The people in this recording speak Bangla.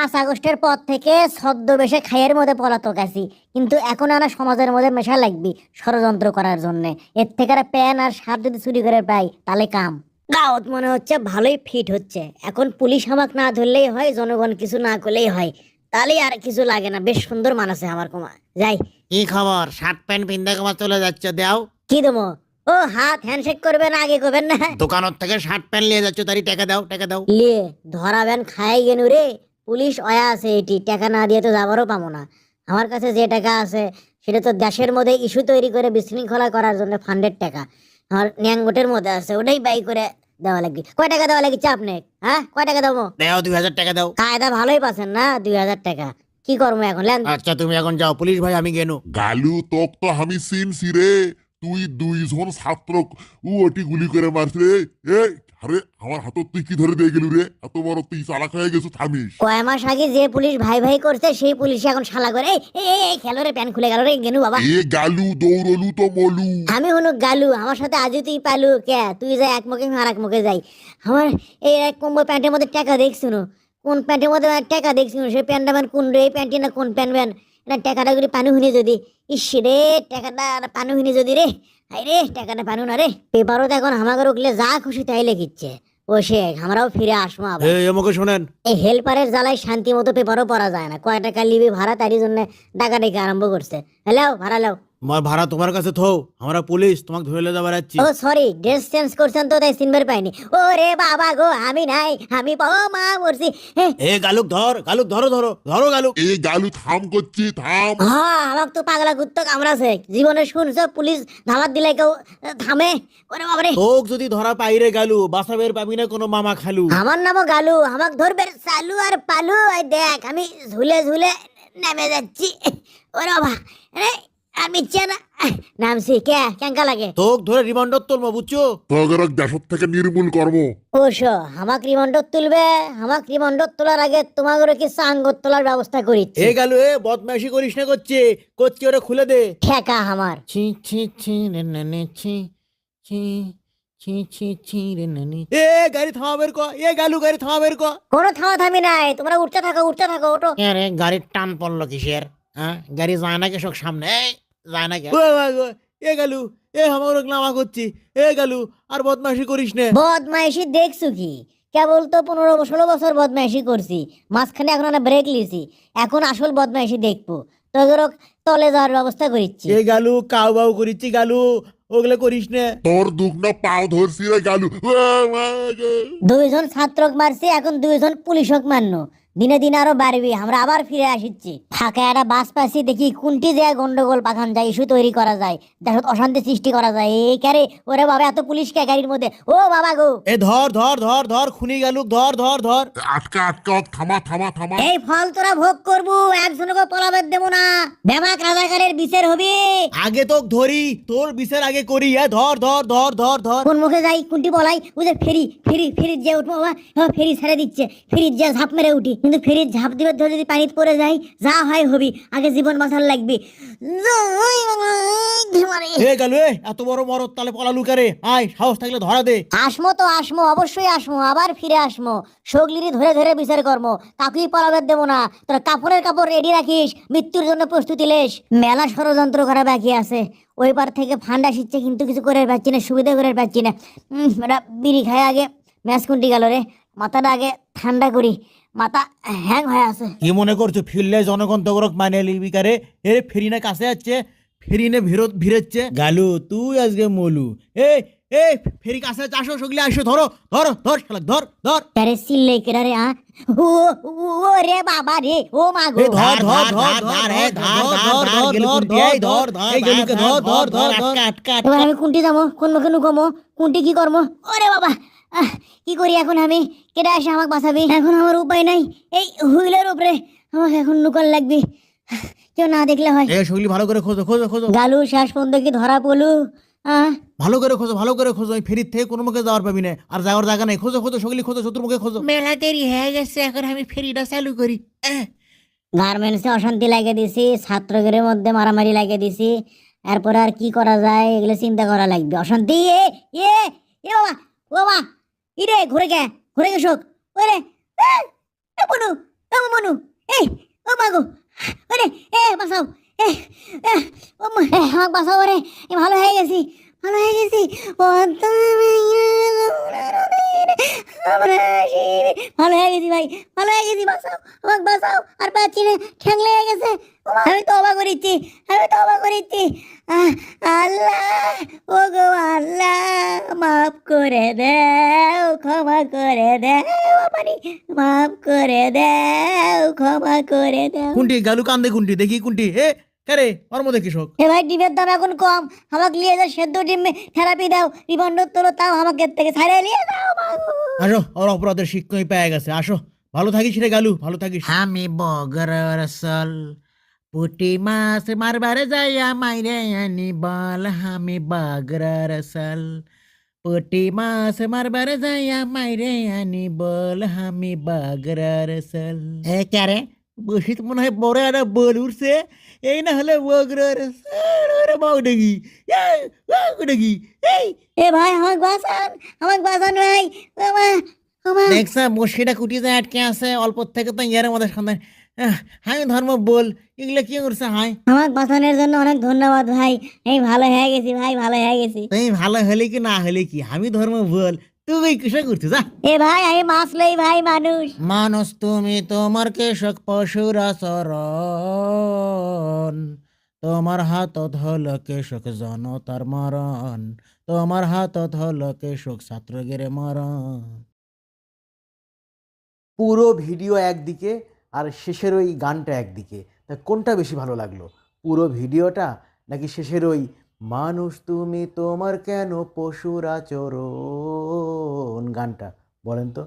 5 আগস্টের পর থেকে ছদ্মবেশে খাইয়ের মধ্যে পলাতক আছি, কিন্তু এখন আমরা সমাজের মধ্যে মেশা লাগবি ষড়যন্ত্র করার জন্য। এর থেকে আর প্যান আর শার্ট যদি চুরি করে পাই তাহলে কাম। দাওয়াত মনে হচ্ছে ভালোই ফিট হচ্ছে। এখন পুলিশ আমাকে না ধরলেই হয়, জনগণ কিছু না করলেই হয়, তাহলে আর কিছু লাগে না। বেশ সুন্দর মানাছে আমার কমা। যাই। কি খবর? শার্ট প্যান্ট পিন্ধে কমা চলে যাচ্ছ? দেও কি দেবো? ও হাত হ্যান্ডশেক করবেন আগে করবেন না? দোকানত থেকে শার্ট প্যান্ট নিয়ে যাচ্ছ, তারই টাকা দাও, টাকা দাও। লিয়ে ধরাবেন খাই গেনু রে। পুলিশ অয়া আছে, এটি টাকা না দিয়ে তো যাবারও পাবো না। আমার কাছে যে টাকা আছে সেটা তো দেশের মধ্যে ইস্যু তৈরি করে বিশৃঙ্খলা করার জন্য ফান্ডেড টাকা আমার ন্যাংগোটের মধ্যে আছে, ওটাই বাই করে দেওয়া লাগবে। কয় টাকা দেওয়া লাগছে আপনি? হ্যাঁ, কয় টাকা দেবো? দেও 2000 টাকা দাও। কায়দা ভালোই পাচ্ছেন না, 2000 টাকা। কি করবো এখন? লেন। আচ্ছা তুমি এখন যাও, পুলিশ ভাই আমি গেনু। গালু তোক তো আমি চিনছি রে। তুই 2জন ছাত্র ওটি গুলি করে মারছি রে। এই আরে আমার হাতত তুই কি ধরে দিয়ে গেলু রে? এত বড় তুই চালাক হয়ে গেছো, থামিস। কয় মাস আগে যে পুলিশ ভাই ভাই করছে সেই পুলিশ এখন শালা করে এই এই এই খেলো রে, প্যান খুলে গেল রে গেনু বাবা। এ গালু দৌড়লু তো মলু। আমি হলো গালু, আমার সাথে আজও তুই পালু কে? তুই যাই এক মুখে আমি আর এক মুখে যাই। আমার এই এক কম্বো প্যান্টের মধ্যে টাকা দেখছি না। কোন প্যান্টের মধ্যে টাকা দেখছি না? সেই প্যান্টটা ম্যান কোন রে? এই প্যান্টটি না কোন প্যান্ট ম্যান? না টাকাটা করে পানু হিনে যদি, ইস রে টাকাটা পানু হিনে যদি রে। হাই রে টাকাটা পানু না রে। পেপারও তো এখন আমাকে উঠলে যা খুশি তাই লিখিচ্ছে। ও শেখ, আমরাও ফিরে আসবো আবার। আমাকে শোনেন, এই হেল্পারের জ্বালায় শান্তি মতো পেপারও পড়া যায় না। কয় টাকা লিবি ভাড়া, তারই জন্য টাকা ডেকে আরম্ভ করছে। হ্যালো ভাড়া লাও। আমার ভাড়া তোমার কাছে থো, আমরা পুলিশ তোমাকে ধরে লে যাবার যাচ্ছি। ও সরি, ড্রেস চেঞ্জ করছেন তো তাই সিনবার পাইনি। ও রে বাবা গো, আমি নাই, আমি পাও মা মরছি। এ গালুক ধর, গালুক ধরো ধরো ধরো গালুক। এ গালু থাম করছি, থাম। হ্যাঁ, আমাকে তো পাগলা কুত্তা কামড়াছে। জীবনে শুনছো পুলিশ ধামাত দিলে কেউ থামে? ওরে বাবারে। তোক যদি ধরা পাইরে গালু, বাসাবের পাবি না কোনো মামা খালু। আমার নামও গালু, আমাকে ধরবে চালু আর পালু। এই দেখ আমি ঝুলে ঝুলে নেমে যাচ্ছি। ওরে বাবা রে, আমি চেনা নামছি কে কেঙ্কা লাগে। তোক ধরে রিমান্ডার তুলবো, বুঝছো? তগরক দেশত থেকে নির্মূল কর্ম। ওশো আমাক রিমান্ডর তুলবে? আমাক রিমান্ডর তোলার আগে তোমাকে কি সাঙ্গত তোলার ব্যবস্থা করিচ্ছি। এ গালু এ বদমাইশি করিস না, করছে করছে, ওরা খুলে দে। ঠেকা আমার। ছি ছি ছি রে নানি ছি ছি ছি ছি ছি রে নানি। এ গাড়ি থামাবের ক, এ গালু গাড়ি থামাবের ক। কোনো থামি নাই, তোমরা উঠতে থাকো উঠতে থাকো, ওটো। আরে গাড়ির টান পড়লো কিসের? হ্যাঁ, গাড়ি যায় না কেসক সামনে? এই, যায় না কে? এ গালু এ আমার নামা করছি। এ গালু আর বদমাইশি করিস না। বদমাইশি দেখছো কি? কেবল তো 15-16 বছর বদমাইশি করছি, মাঝখানে এখন আমরা ব্রেক লিছি। এখন আসল বদমাইশি দেখবো। তোদের তলে যাওয়ার ব্যবস্থা করিচ্ছি। এ গালু কাউ বাউ করিচ্ছি গালু, ওগুলো করিস না। তোর দুগনা পাও ধরছি রে গালু। 2জন ছাত্রক মারছি, এখন 2জন পুলিশক মারনো। দিনে দিনে আরো বাড়বি। আমরা আবার ফিরে আসিচ্ছি। ফাঁকা একটা বাস পাচ্ছি, দেখি কোনটি যে গন্ডগোল পাখান যায়, ইস্যু তৈরি করা যায়, দেশত অশান্তি সৃষ্টি করা যায়। এই ক্যারে ওরে বাবা, এত পুলিশ কে গাড়ির মধ্যে? ও বাবা গো। এ ধর ধর ধর ধর, খুনি গালুক ধর ধর ধর। আটকা আটকা, থামা থামা থামা। এই ফল তোরা ভোগ করবো, একজনকে পলাবেদ দেবো না। বেমাক রাজাকারের বিচার হবে। আগে তোক ধরি, তোর বিচার আগে করি। এ ধর ধর ধর ধর ধর। কোন মুখে যাই কোনটি বলাই? ও যে ফেরি ফেরি ফেরি যে উঠবো বাবা, ফেরি ছেড়ে দিচ্ছে। ফেরির যে ঝাঁপ মেরে উঠি, কিন্তু ফেরির ঝাঁপ দিবার ধরে যদি পানিতে পড়ে যাই, যা হয় হবি। আগে জীবন বাঁচার লাগবে। এ গালু এ এত বড় মরদ তালে পলালু কারে? আয়, সাহস থাকলে ধরা দে। আসমো তো আসমো, অবশ্যই আসমো, আবার ফিরে আসমো। সগলিরি ধরে ধরে বিচার কর্ম, কাকুই পলাবেদ দেবো না। তোর কাপড়ের কাপড় রেডি রাখিস, মৃত্যুর জন্য প্রস্তুতি লেস। মেলা ষড়যন্ত্র করা বাকি আছে। ওই পার থেকে ফান্ড আসিচ্ছে, কিন্তু কিছু করে পাচ্ছি না, সুবিধা করে পাচ্ছি না। এটা বিড়ি খায় আগে ম্যাচ কুন্টি গেল রে। মাথাটা আগে ঠান্ডা করি, মাথা হ্যাং হয়ে আছে। কি মনে করছো ফিরলে জনগণ তগরক মানে লিবি কারে? এর ফেরিনা কাছে যাচ্ছে, ফেরিনে ভিড়চ্ছে। গালু তুই আজকে মলু। এ এ ফেরি কাছে আসো, সগলি আসো, ধরো ধরো ধর শালা, ধর ধর। তারে সিল্লে কেরা রে? ও ও রে বাবা রে, ও মা গো। এ ধর ধর ধর ধর এ ধর ধর ধর ধর ধর ধর এই গেলুকে ধর ধর ধর, আটকা আটকা। এবার আমি কোনটি যাবো, কোন মুখে নুকমো, কোনটি কি করবো? ওরে বাবা, কি করি এখন আমি? কেটে আসে আমাকে বাঁচাবি? এখন আমার উপায় নাই। এই হুইলের উপরে আমাকে এখন নুকাল লাগবে, কেউ না দেখলে হয়। এ সগলি ভালো করে খোঁজো খোঁজো খোঁজো, গালু শেষ পর্যন্ত কি ধরা পড়লু? ভালো করে খোঁজো ভালো করে খোঁজো। ফেরির থেকে কোনো মুখে যাওয়ার পাবি না, আর যাওয়ার জায়গা নেই। খোঁজো খোঁজো সগলি খোঁজো, শত্রু মুখে খোঁজো। মেলা দেরি হয়ে গেছে, এখন আমি ফেরিটা চালু করি। গার্মেন্টসে অশান্তি লাগিয়ে দিছি, ছাত্রদের মধ্যে মারামারি লাগিয়ে দিছি। এরপর আর কি করা যায় এগুলো চিন্তা করা লাগবে। অশান্তি এ এ এ বাবা, ও বাবা, ইরে ঘুরে গে শোক। ওরে মনু, মনু এই ও মাগো, ওরে এ বাঁচাও, এ এ, ও মা, আমাকে বাঁচাও রে, ভালো হয়ে গেছি, ভালো হয়ে গেছি। ভালো হয়ে গেছি ভাই, ভালো হয়ে গেছি, বাঁচাও, আমাকে বাঁচাও, আর পাচ্ছি না, ঠ্যাং লেগে গেছে। আমি তওবা করেছি, আমি তওবা করেছি। আল্লাহ, ও গো আল্লাহ, মাফ করে দাও, ক্ষমা করে দাও, আমারে মাফ করে দাও, ক্ষমা করে দাও। কোনটি গালু কান্দে কোনটি দেখি কোনটি এ কারে ওর মধ্যে কৃষক এ ভাই ডিমের দাম এখন কম, আমাকে নিয়ে যাও, সেদ্ধ ডিম থেরাপি দাও, রিবন্ড তোলো, তাও আমাকে এর থেকে ছাড়িয়ে নিয়ে যাও মাগো। আসো ওর অপরাধের শিক্ষাই পেয়ে গেছে আসো ভালো থাকিস রে গালু ভালো থাকিস আমি বগর রসল পুটি মাছ মারবার যাইয়া মাইরে আনি বল আমি বগর রসল পুটি মাছ মারবার যাইয়া মাইরে আনি বল আমি বগর রসল এ ক্যারে বসিত মনে হয় বড় একটা বল উঠছে এই না হলে বগর রসল বাউ দেখি দেখি এই এ ভাই আমাকে বাঁচান, আমাকে বাঁচান ভাই, ও মা, ও মা। দেখছা বসিটা কুটি যায় আটকে আছে অল্প থেকে তো ইয়ার মধ্যে সন্ধান হাই ধর্ম বল এগুলো কি করছে হাই আমাকে বাঁচানোর জন্য অনেক ধন্যবাদ ভাই, এই ভালো হয়ে গেছি ভাই, ভালো হয়ে গেছি। তুই ভালো হলে কি না হলে কি আমি ধর্ম বল তুই কিসে করছিস যা এ ভাই আমি মাছ লই ভাই, মানুষ। মানুষ তুমি তোমার কেশক পশুর আচরণ তোমার হাতত হল কেশক জনতার মরণ তোমার হাতত হল কেশক ছাত্রগেরে মরণ পুরো ভিডিও একদিকে আর শেষের ওই গানটা একদিকে, তা কোনটা বেশি ভালো লাগলো, পুরো ভিডিওটা নাকি শেষের ওই মানুষ তুমি তোমার কেন পশুর আচরণ গানটা? বলেন তো।